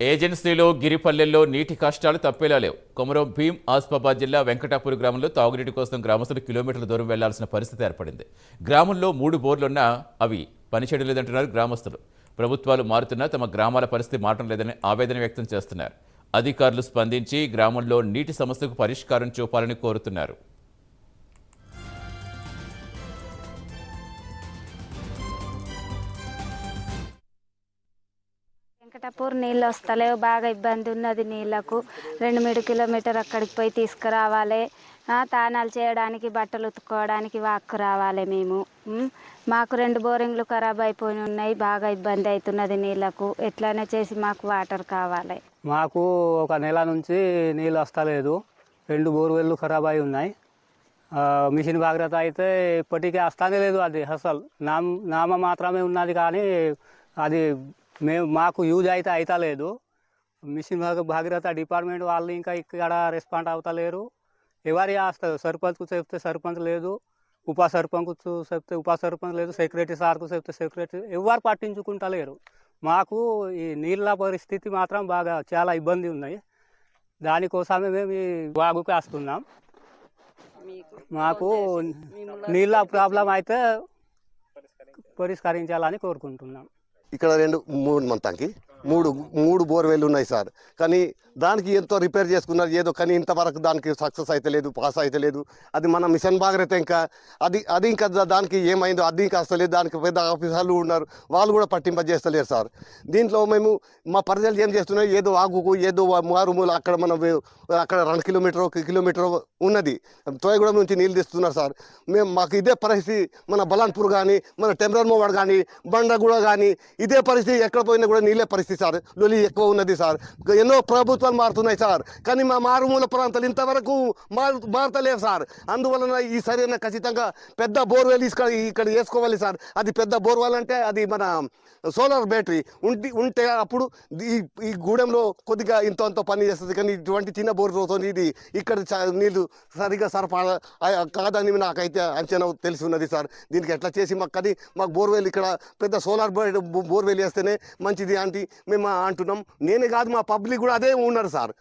ఏజెన్సీలో గిరిపల్లెల్లో నీటి కష్టాలు తప్పేలా లేవు. కొమరం భీం ఆసిఫాబాద్ జిల్లా వెంకటాపూర్ గ్రామంలో తాగునీటి కోసం గ్రామస్తులు కిలోమీటర్ల దూరం వెళ్లాల్సిన పరిస్థితి ఏర్పడింది. గ్రామంలో 3 బోర్లున్నా అవి పనిచేయడం లేదంటున్నారు గ్రామస్తులు. ప్రభుత్వాలు మారుతున్నా తమ గ్రామాల పరిస్థితి మారడం లేదని ఆవేదన వ్యక్తం చేస్తున్నారు. అధికారులు స్పందించి గ్రామంలో నీటి సమస్యకు పరిష్కారం చూపాలని కోరుతున్నారు. వెంకటాపూర్ నీళ్ళు వస్తలేవు, బాగా ఇబ్బంది ఉన్నది. నీళ్లకు 2-3 కిలోమీటర్ అక్కడికి పోయి తీసుకురావాలి. తానాలు చేయడానికి, బట్టలు ఉతుక్కోవడానికి వాక్కు రావాలి. మాకు 2 బోరింగ్లు ఖరాబ్ అయిపోయి ఉన్నాయి. బాగా ఇబ్బంది అవుతున్నది నీళ్లకు. ఎట్లనే చేసి మాకు వాటర్ కావాలి. మాకు ఒక నెల నుంచి నీళ్ళు వస్తలేదు. 2 బోర్వెళ్ళు ఖరాబ్ అయి ఉన్నాయి. మిషన్ భాగీరథ అయితే ఇప్పటికీ వస్తానే లేదు. అది అసలు నామ మాత్రమే ఉన్నది, కానీ అది మాకు యూజ్ అయితే అవుతలేదు. మిషన్ భాగీరథ డిపార్ట్మెంట్ వాళ్ళు ఇంకా ఇక్కడ రెస్పాండ్ అవుతలేరు. ఎవరి సర్పంచ్కు చెప్తే సర్పంచ్ లేదు, ఉప సర్పంచ్కు చెప్తే ఉప సర్పంచ్ లేదు, సెక్రటరీ సార్కు చెప్తే సెక్రటరీ, ఎవరు పట్టించుకుంటలేరు. మాకు ఈ నీళ్ళ పరిస్థితి మాత్రం బాగా చాలా ఇబ్బంది ఉన్నాయి. దానికోసమే మేము ఈ వాగుకి వస్తున్నాం. మాకు నీళ్ళ ప్రాబ్లం అయితే పరిష్కరించాలని కోరుకుంటున్నాం. ఇక్కడ 2-3 మంతానికి మూడు బోర్వెల్ ఉన్నాయి సార్. కానీ దానికి ఎంతో రిపేర్ చేసుకున్నారు ఏదో, కానీ ఇంతవరకు దానికి సక్సెస్ అయితే లేదు, పాస్ అయితే లేదు. అది మన మిషన్ భాగీరథ ఇంకా అది ఇంకా దానికి ఏమైందో అది ఇంకా వస్తలేదు. దానికి పెద్ద ఆఫీసర్లు ఉన్నారు, వాళ్ళు కూడా పట్టింపజేస్తలేరు సార్. దీంట్లో మేము మా పరిధిలో ఏం చేస్తున్నాం, ఏదో ఆగుకు ఏదో మారుమూల అక్కడ అక్కడ 2 కిలోమీటర్ ఉన్నది, తోయగూడెం నుంచి నీళ్ళు తీస్తున్నారు సార్. మాకు ఇదే పరిస్థితి. మన బలాన్పూర్ కానీ, మన టెంబ్రమోవాడ కానీ, బండగూడ కానీ ఇదే పరిస్థితి. ఎక్కడ పోయినా కూడా నీళ్ళే పరిస్థితి సార్. లొలి ఎక్కువ ఉన్నది సార్. ఎన్నో ప్రభుత్వాలు మారుతున్నాయి సార్, కానీ మా మారుమూల ప్రాంతాలు ఇంతవరకు మారతలేవు సార్. అందువలన ఈ సరైన ఖచ్చితంగా పెద్ద బోర్వెల్ ఇక్కడ వేసుకోవాలి సార్. అది పెద్ద బోర్వెల్ అంటే అది మన సోలార్ బ్యాటరీ ఉంటే అప్పుడు ఈ గూడెంలో కొద్దిగా ఇంత పని చేస్తుంది. కానీ ఇటువంటి చిన్న బోర్తో ఇది ఇక్కడ నీళ్ళు సరిగ్గా సరఫరా కాదని నాకైతే అంచనా తెలిసి ఉన్నది సార్. దీనికి ఎట్లా చేసి మాకు బోర్వెల్ ఇక్కడ పెద్ద సోలార్ బోర్వెల్ వేస్తేనే మంచిది అంటే మేము అంటున్నాం. నేనే కాదు, మా పబ్లిక్ కూడా అదే ఉన్నారు సార్.